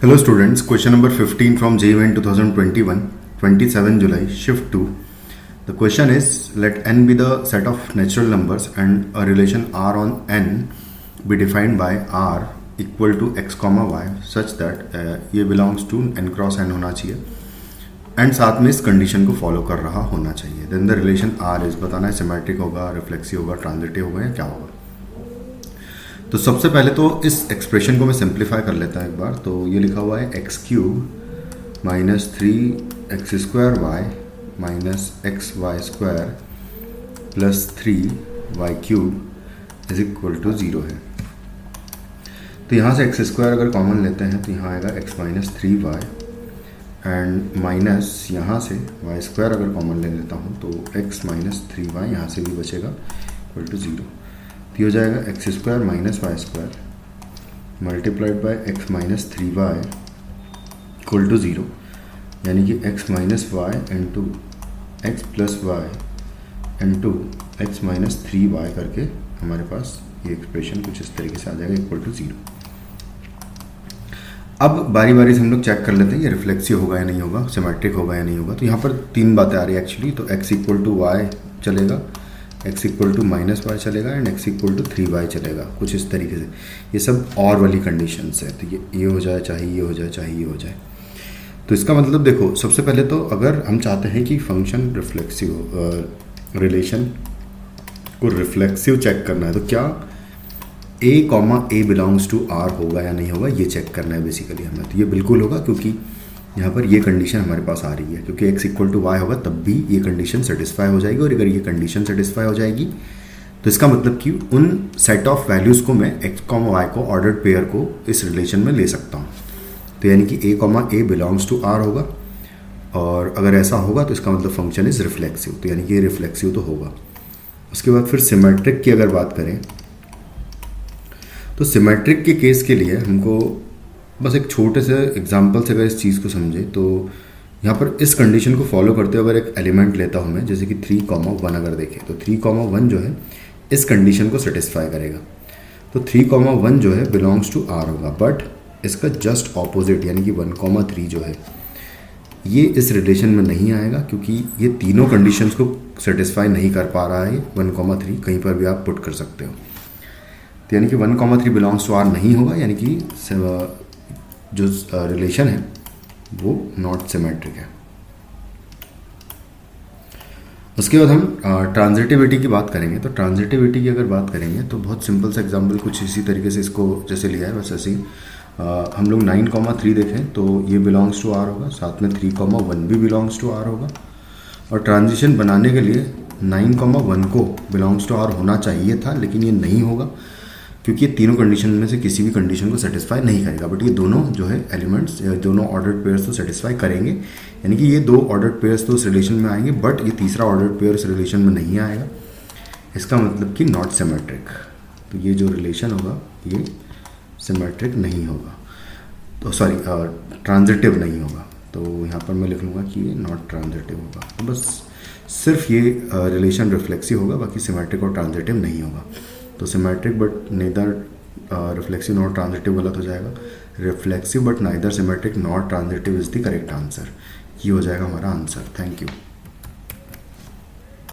Hello students, question number 15 from JEE 2021, 27 July, shift 2. The question is, let n be the set of natural numbers and a relation r on n be defined by r equal to x comma y such that ये belongs to n cross n होना चाहिए and साथ में इस condition को follow कर रहा होना चाहिए. Then the relation R is बताना है सिमेट्रिक होगा, रिफ्लेक्सिव होगा, ट्रांजिटिव होगा या क्या होगा. तो सबसे पहले तो इस एक्सप्रेशन को मैं सिंप्लीफाई कर लेता हूँ एक बार. तो ये लिखा हुआ है x cube minus 3x square y minus x y square plus 3y cube is equal to 0 है. तो यहाँ से एक्स स्क्वायर अगर कॉमन लेते हैं तो यहाँ आएगा x minus 3y and minus यहाँ से वाई स्क्वायर अगर कॉमन ले लेता हूँ तो x माइनस 3y यहाँ से भी बचेगा इक्वल टू 0. तो ये हो जाएगा x square minus y square multiplied by x minus 3y equal to 0, यानी कि x minus y into x plus y into x minus 3y करके हमारे पास ये एक्सप्रेशन कुछ इस तरीके से आ जाएगा इक्वल टू 0. अब बारी बारी से हम लोग चेक कर लेते हैं ये रिफ्लेक्सिव होगा या नहीं होगा, सिमेट्रिक होगा या नहीं होगा. तो यहाँ पर तीन बातें आ रही है एक्चुअली. तो x इक्वल टू वाई चलेगा, x equal to minus Y चलेगा and x equal to 3y चलेगा, कुछ इस तरीके से. ये सब और वाली कंडीशंस है. तो ये हो जाए, चाहे ये हो जाए, चाहे ये हो जाए. तो इसका मतलब देखो, सबसे पहले तो अगर हम चाहते हैं कि फंक्शन रिफ्लेक्सिव रिलेशन को रिफ्लेक्सिव चेक करना है तो क्या a comma a belongs to r होगा या नहीं होगा, ये चेक करना है बेसिकली हमें. तो ये बिल्कुल होगा क्योंकि यहाँ पर ये कंडीशन हमारे पास आ रही है. क्योंकि x इक्वल टू वाई होगा तब भी ये कंडीशन सेटिस्फाई हो जाएगी. और अगर ये कंडीशन सेटिस्फाई हो जाएगी तो इसका मतलब कि उन सेट ऑफ वैल्यूज़ को मैं x कॉमा वाई को ऑर्डर्ड पेयर को इस रिलेशन में ले सकता हूँ. तो यानी कि a comma a belongs to r होगा. और अगर ऐसा होगा तो इसका मतलब फंक्शन इज़ रिफ्लेक्सिव. तो यानी कि ये रिफ्लेक्सिव तो होगा. उसके बाद फिर सिमेट्रिक की अगर बात करें तो सिमेट्रिक के केस के लिए हमको बस एक छोटे से एग्जांपल से अगर इस चीज़ को समझे तो यहाँ पर इस कंडीशन को फॉलो करते हुए अगर एक एलिमेंट लेता हूँ मैं, जैसे कि 3,1 अगर देखें तो 3,1 जो है इस कंडीशन को सेटिस्फाई करेगा. तो 3,1 जो है बिलोंग्स टू r होगा. बट इसका जस्ट ऑपोजिट यानी कि 1,3 जो है ये इस रिलेशन में नहीं आएगा क्योंकि ये तीनों कंडीशंस को सेटिस्फाई नहीं कर पा रहा है. 1,3 कहीं पर भी आप पुट कर सकते हो. तो यानी कि 1,3 बिलोंग्स टू r नहीं होगा, यानी कि जो रिलेशन है वो नॉट सिमेट्रिक है. उसके बाद हम ट्रांजिटिविटी की बात करेंगे. तो ट्रांजिटिविटी की अगर बात करेंगे तो बहुत सिंपल सा एग्जांपल कुछ इसी तरीके से इसको जैसे लिया है बस ऐसे ही. हम लोग 9,3 देखें तो ये बिलोंग्स टू r होगा, साथ में 3,1 भी बिलोंग्स टू r होगा. और ट्रांजिशन बनाने के लिए 9,1 को बिलोंग्स टू r होना चाहिए था, लेकिन ये नहीं होगा क्योंकि ये तीनों कंडीशन में से किसी भी कंडीशन को सेटिस्फाई नहीं करेगा. बट ये दोनों जो है एलिमेंट्स, दोनों ऑर्डर्ड पेयर्स तो सेटिस्फाई करेंगे. यानी कि ये दो ऑर्डर्ड पेयर्स तो उस रिलेशन में आएंगे बट ये तीसरा ऑर्डर्ड पेयर उस रिलेशन में नहीं आएगा. इसका मतलब कि नॉट सिमेट्रिक. तो ये जो रिलेशन होगा ये सिमेट्रिक नहीं होगा, तो सॉरी ट्रांजिटिव नहीं होगा. तो यहाँ पर मैं लिख लूँगा कि ये नॉट ट्रांजिटिव होगा. तो बस सिर्फ ये रिलेशन रिफ्लेक्सिव होगा, बाकी सिमेट्रिक और ट्रांजिटिव नहीं होगा. तो symmetric but neither reflexive not transitive गलत हो जाएगा. Reflexive but neither symmetric not transitive is the correct answer. ये हो जाएगा हमारा आंसर. Thank you.